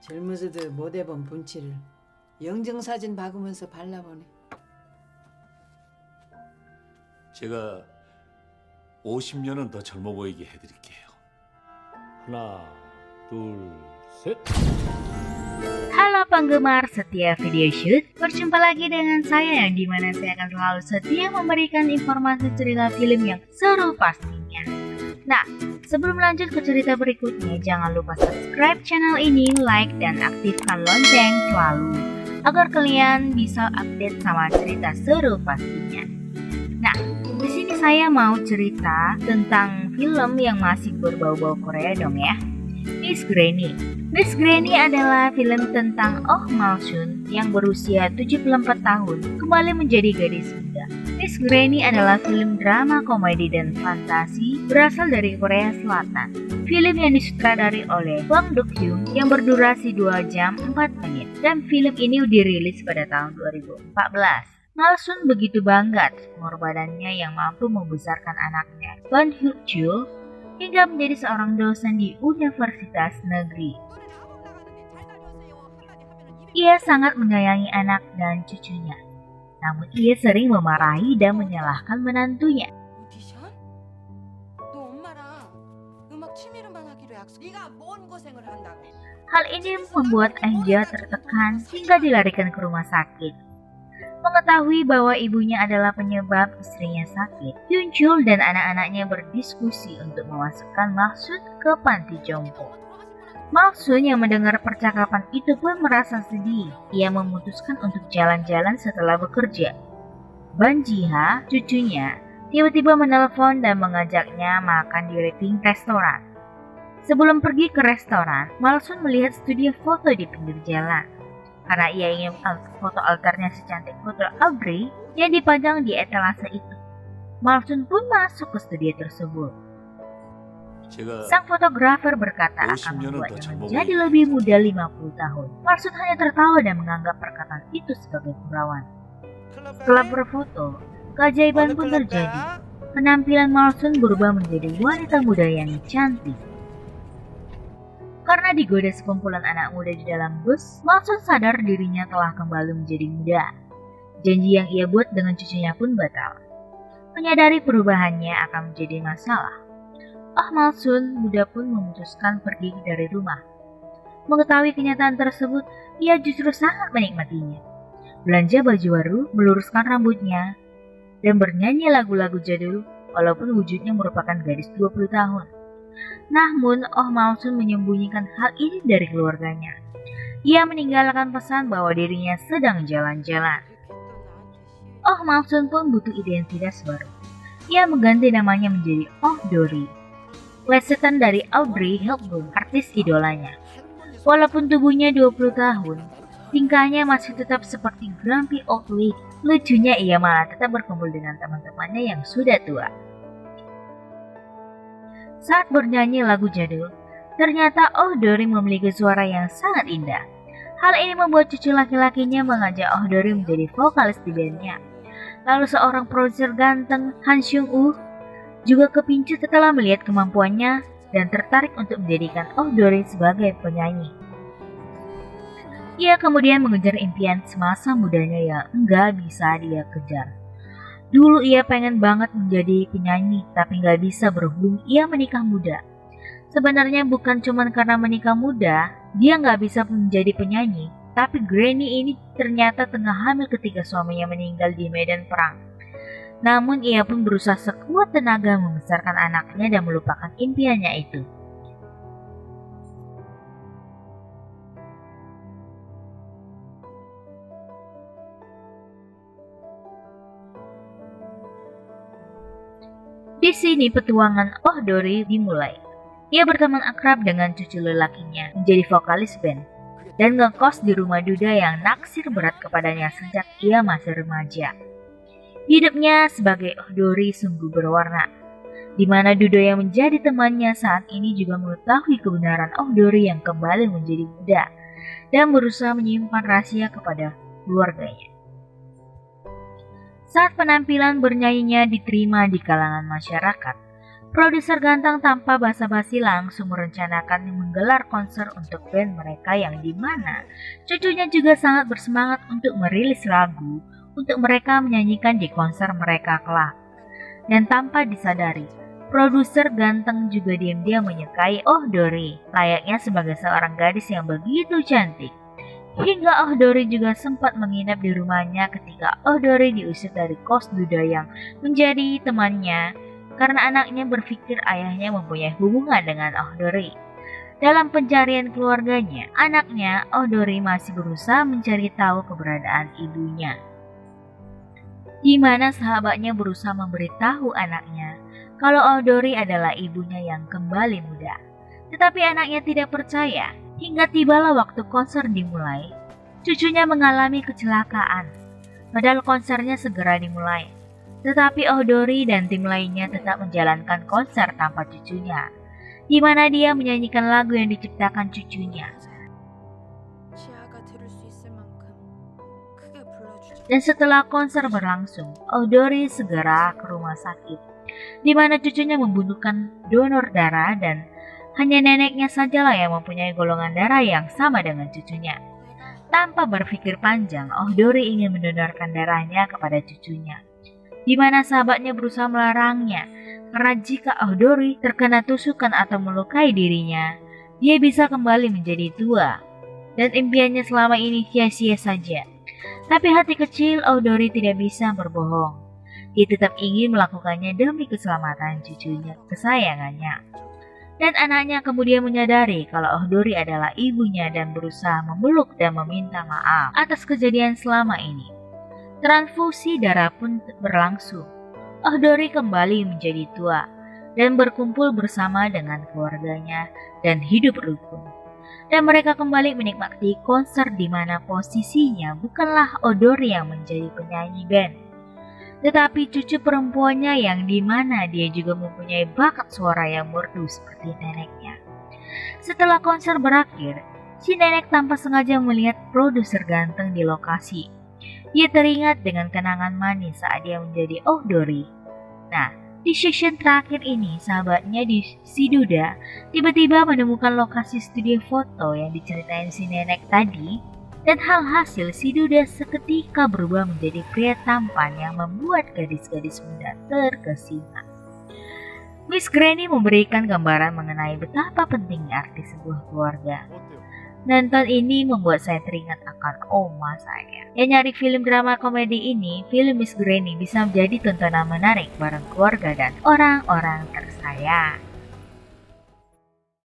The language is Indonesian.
젊어서도 못 해본 분칠을 영정사진 박으면서 발라보네. 제가 50년은 더 젊어 보이게 해드릴게요. 하나, 둘, 셋. Halo penggemar setia video shoot, berjumpa lagi dengan saya yang dimana saya akan selalu setia memberikan informasi cerita film yang seru pastinya. Nah, sebelum lanjut ke cerita berikutnya, jangan lupa subscribe channel ini, like, dan aktifkan lonceng selalu agar kalian bisa update sama cerita seru pastinya. Nah, di sini saya mau cerita tentang film yang masih berbau-bau Korea dong ya. Miss Granny. Miss Granny adalah film tentang Oh Mal-sun yang berusia 74 tahun kembali menjadi gadis muda. Miss Granny adalah film drama komedi dan fantasi berasal dari Korea Selatan. Film yang disutradari oleh Hwang Duk-hyun yang berdurasi 2 jam 4 menit dan film ini dirilis pada tahun 2014. Mal-sun begitu bangga atas pengorbanannya yang mampu membesarkan anaknya, Ban Hyuk-jul, hingga menjadi seorang dosen di universitas negeri. Ia sangat menyayangi anak dan cucunya, namun ia sering memarahi dan menyalahkan menantunya. 오디션? 너 엄마랑 음악 취미로만 하기로 약속. 네가 뭔 고생을 한다고? Hal ini membuat Anja tertekan hingga dilarikan ke rumah sakit. Mengetahui bahwa ibunya adalah penyebab istrinya sakit, Hyunchul dan anak-anaknya berdiskusi untuk memasukkan Mal-sun ke panti jompo. Mal-sun yang mendengar percakapan itu pun merasa sedih. Ia memutuskan untuk jalan-jalan setelah bekerja. Ban Ji-ha, cucunya, tiba-tiba menelpon dan mengajaknya makan di rating restoran. Sebelum pergi ke restoran, Mal-sun melihat studio foto di pinggir jalan. Karena ia ingin foto altarnya secantik foto Audrey yang dipajang di etalase itu. Mal-sun pun masuk ke studio tersebut. 제가 Sang fotografer berkata akan 50 년은 더 membuatnya 젊어 menjadi 보이게. lebih muda 50 tahun. Mal-sun hanya tertawa dan menganggap perkataan itu sebagai gurauan. Setelah berfoto, keajaiban pun terjadi. Penampilan Mal-sun berubah menjadi wanita muda yang cantik. Karena digoda sekumpulan anak muda di dalam bus, Mal-sun sadar dirinya telah kembali menjadi muda. Janji yang ia buat dengan cucunya pun batal. Menyadari perubahannya akan menjadi masalah, Oh Mal-sun muda pun memutuskan pergi dari rumah. Mengetahui kenyataan tersebut, ia justru sangat menikmatinya. Belanja baju baru, meluruskan rambutnya, dan bernyanyi lagu-lagu jadul walaupun wujudnya merupakan gadis 20 tahun. Namun, Oh Mal-sun menyembunyikan hal ini dari keluarganya. Ia meninggalkan pesan bahwa dirinya sedang jalan-jalan. Oh Mal-sun pun butuh identitas baru. Ia mengganti namanya menjadi Oh Dory, plesetan dari Audrey Hepburn, artis idolanya. Walaupun tubuhnya 20 tahun, tingkahnya masih tetap seperti grumpy old lady. Lucunya ia malah tetap berkumpul dengan teman-temannya yang sudah tua. Saat bernyanyi lagu jadul, ternyata Oh Dory memiliki suara yang sangat indah. Hal ini membuat cucu laki-lakinya mengajak Oh Dory menjadi vokalis di bandnya. Lalu seorang produser ganteng, Han Seung-woo, juga kepincut setelah melihat kemampuannya dan tertarik untuk menjadikan Oh Dory sebagai penyanyi. Ia kemudian mengejar impian semasa mudanya yang enggak bisa dia kejar. Dulu ia pengen banget menjadi penyanyi, tapi nggak bisa berhubung ia menikah muda. Sebenarnya bukan cuma karena menikah muda, dia nggak bisa menjadi penyanyi, tapi Granny ini ternyata tengah hamil ketika suaminya meninggal di medan perang. Namun ia pun berusaha sekuat tenaga membesarkan anaknya dan melupakan impiannya itu. Di sini petualangan Oh Dory dimulai. Ia berteman akrab dengan cucu lelakinya, menjadi vokalis band, dan ngekos di rumah duda yang naksir berat kepadanya sejak ia masih remaja. Hidupnya sebagai Oh Dory sungguh berwarna, di mana duda yang menjadi temannya saat ini juga mengetahui kebenaran Oh Dory yang kembali menjadi muda dan berusaha menyimpan rahasia kepada keluarganya. Saat penampilan bernyanyinya diterima di kalangan masyarakat, Produser ganteng tanpa basa-basi langsung merencanakan menggelar konser untuk band mereka yang dimana cucunya juga sangat bersemangat untuk merilis lagu untuk mereka menyanyikan di konser mereka kelak. Dan tanpa disadari, produser ganteng juga diam-diam menyukai Oh Dori, layaknya sebagai seorang gadis yang begitu cantik. Hingga Oh Dori juga sempat menginap di rumahnya ketika Oh Dori diusir dari kos Duda yang menjadi temannya karena anaknya berpikir ayahnya mempunyai hubungan dengan Oh Dori. Dalam pencarian keluarganya, anaknya Oh Dori masih berusaha mencari tahu keberadaan ibunya. Di mana sahabatnya berusaha memberitahu anaknya kalau Oh Dori adalah ibunya yang kembali muda. Tetapi anaknya tidak percaya. Hingga tibalah waktu konser dimulai, cucunya mengalami kecelakaan. Padahal konsernya segera dimulai, tetapi Oh Dori dan tim lainnya tetap menjalankan konser tanpa cucunya, di mana dia menyanyikan lagu yang diciptakan cucunya. Dan setelah konser berlangsung, Oh Dori segera ke rumah sakit, di mana cucunya membutuhkan donor darah dan hanya neneknya sajalah yang mempunyai golongan darah yang sama dengan cucunya. Tanpa berpikir panjang, Oh Dori ingin mendonorkan darahnya kepada cucunya, di mana sahabatnya berusaha melarangnya, karena jika Oh Dori terkena tusukan atau melukai dirinya, dia bisa kembali menjadi tua, dan impiannya selama ini sia-sia saja. Tapi hati kecil Oh Dori tidak bisa berbohong. Dia tetap ingin melakukannya demi keselamatan cucunya kesayangannya. Dan anaknya kemudian menyadari kalau Oh Dori adalah ibunya dan berusaha memeluk dan meminta maaf atas kejadian selama ini. Transfusi darah pun berlangsung. Oh Dori kembali menjadi tua dan berkumpul bersama dengan keluarganya dan hidup rukun. Dan mereka kembali menikmati konser di mana posisinya bukanlah Oh Dori yang menjadi penyanyi band, tetapi cucu perempuannya yang dimana dia juga mempunyai bakat suara yang merdu seperti neneknya. Setelah konser berakhir, si nenek tanpa sengaja melihat produser ganteng di lokasi. Dia teringat dengan kenangan manis saat dia menjadi Oh Dori. Nah, di session terakhir ini, sahabatnya si Duda tiba-tiba menemukan lokasi studio foto yang diceritain si nenek tadi. Dan hasil si Duda seketika berubah menjadi pria tampan yang membuat gadis-gadis muda terkesima. Miss Granny memberikan gambaran mengenai betapa pentingnya arti sebuah keluarga. Nonton ini membuat saya teringat akan oma saya. Yang nyari film drama komedi ini, film Miss Granny bisa menjadi tontonan menarik bareng keluarga dan orang-orang tersayang.